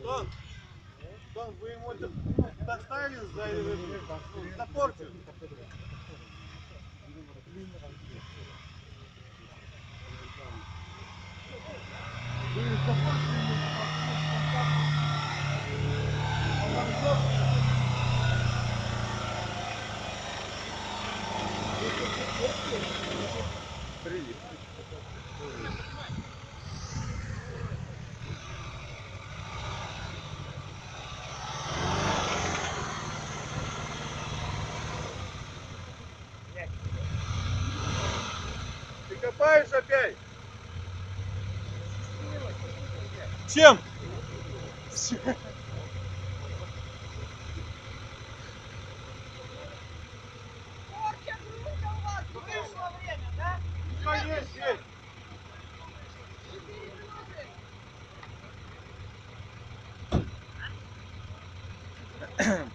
Дон, вы ему доставили за порцию? Ты копаешь опять? Чем? Порча грунта у вас вышло время, да? Все есть, есть. 4 минуты.